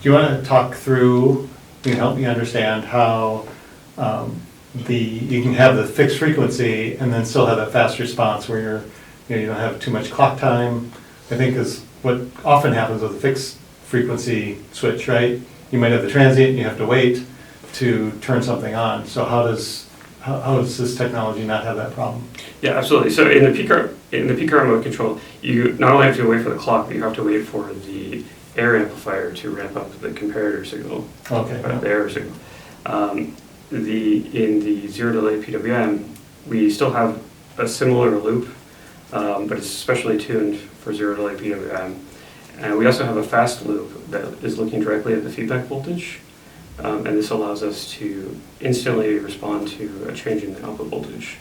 you want to talk through, you can help me understand how you can have the fixed frequency and then still have that fast response where you don't have too much clock time, I think is what often happens with a fixed frequency switch, right? You might have the transient, you have to wait to turn something on. So how does this technology not have that problem? Yeah, absolutely. So in the peak current mode control, you not only have to wait for the clock, but you have to wait for the air amplifier to ramp up the comparator signal. Okay. The error signal. In the zero delay PWM, we still have a similar loop, but it's specially tuned for zero delay PWM. And we also have a fast loop that is looking directly at the feedback voltage. And this allows us to instantly respond to a change in the output voltage.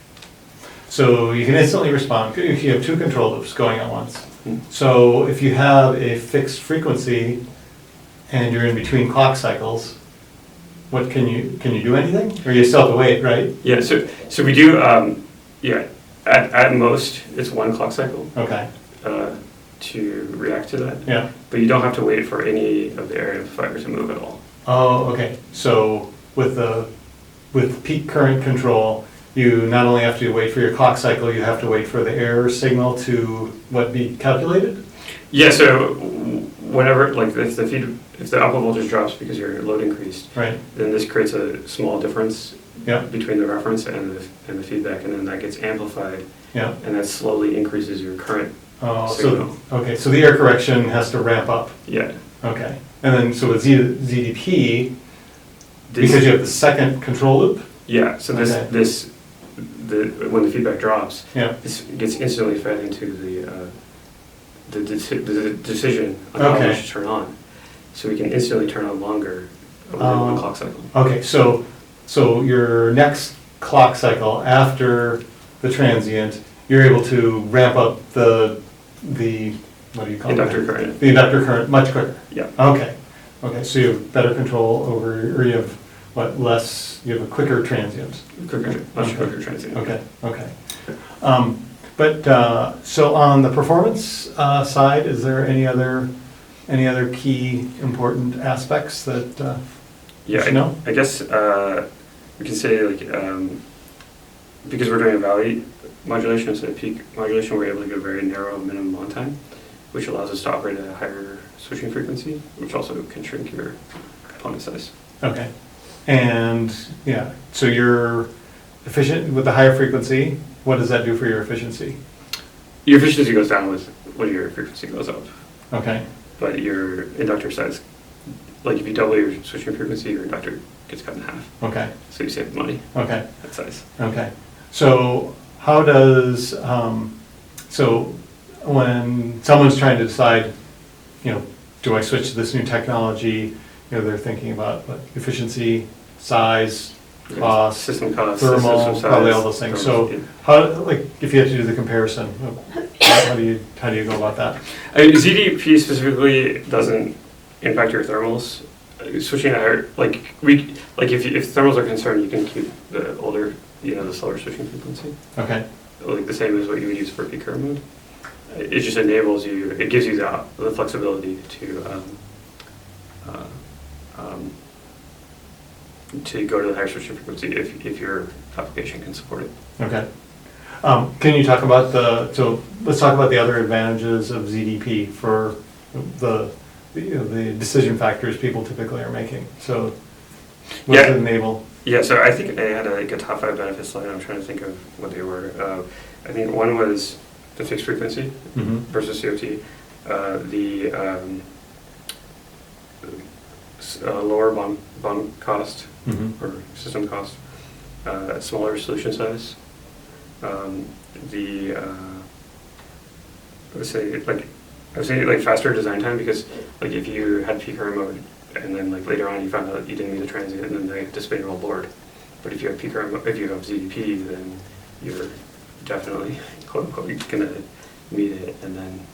So you can instantly respond if you have two control loops going at once. Hmm. So if you have a fixed frequency and you're in between clock cycles, what can you do anything? Or you still have to wait, right? Yeah, so we do, at most, it's one clock cycle. Okay. To react to that. Yeah. But you don't have to wait for any of the air amplifier to move at all. Oh, okay. So with peak current control, you not only have to wait for your clock cycle, you have to wait for the error signal to be calculated? Yeah, so whenever, like if the output voltage drops because your load increased, right, then this creates a small difference between the reference and the feedback, and then that gets amplified, and that slowly increases your current signal. So the error correction has to ramp up. Yeah. Okay. And then so with ZDP, because you have the second control loop? Yeah, so when the feedback drops, this gets instantly fed into the decision on how much to turn on. So we can instantly turn on longer within one clock cycle. Okay, so your next clock cycle after the transient, you're able to ramp up the what do you call inductor current. The inductor current much quicker. Yeah. Okay, so you have better control over, or you have you have a quicker transient. Much quicker transient. Okay. So on the performance side, is there any other key important aspects that you should know? I guess we can say because we're doing a valley modulation instead of peak modulation, we're able to get a very narrow minimum on time, which allows us to operate at a higher switching frequency, which also can shrink your component size. Okay. And so you're efficient with the higher frequency. What does that do for your efficiency? Your efficiency goes down when your frequency goes up. Okay. But your inductor size, if you double your switching frequency, your inductor gets cut in half. Okay. So you save money. Okay. That size. Okay. So how does so when someone's trying to decide, do I switch to this new technology? They're thinking about efficiency, size, cost, system cost, thermal, system size, probably all those things. So how, if you have to do the comparison, how do you go about that? ZDP specifically doesn't impact your thermals. Switching higher, if thermals are concerned, you can keep the older, the slower switching frequency. Okay. The same as what you would use for peak current mode. It just enables you. It gives you the flexibility to go to the higher switching frequency if your application can support it. Okay. Can you talk about let's talk about the other advantages of ZDP for the decision factors people typically are making. So what does it enable? Yeah, so I think I had a top 5 benefits slide. I'm trying to think of what they were. I think one was the fixed frequency versus COT, the lower BOM cost or system cost, smaller solution size, I would say faster design time, because if you had peak current mode and then later on you found out you didn't meet the transient, and then they have to spin your whole board. But if you have peak current mode, if you have ZDP, then you're definitely quote unquote gonna meet it, and then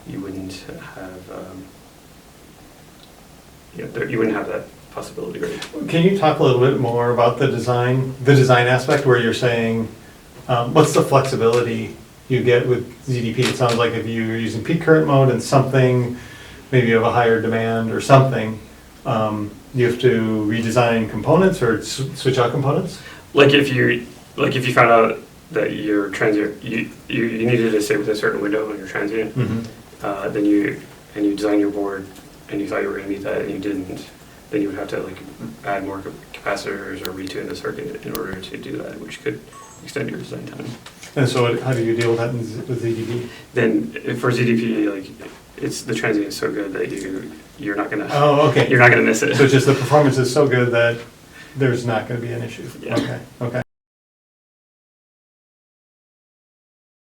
you wouldn't have that possibility, right? Can you talk a little bit more about the design aspect, where you're saying what's the flexibility you get with ZDP? It sounds like if you're using peak current mode and something, maybe you have a higher demand or something, you have to redesign components or switch out components? Like if you found out that your transient, you needed to stay with a certain window on your transient, then you design your board and you thought you were going to meet that and you didn't, then you would have to like add more capacitors or retune the circuit in order to do that, which could extend your design time. And so how do you deal with that with ZDP? Then for ZDP, like it's the transient is so good that you're not gonna okay. you're not gonna miss it. So just the performance is so good that there's not going to be an issue. Yeah. Okay.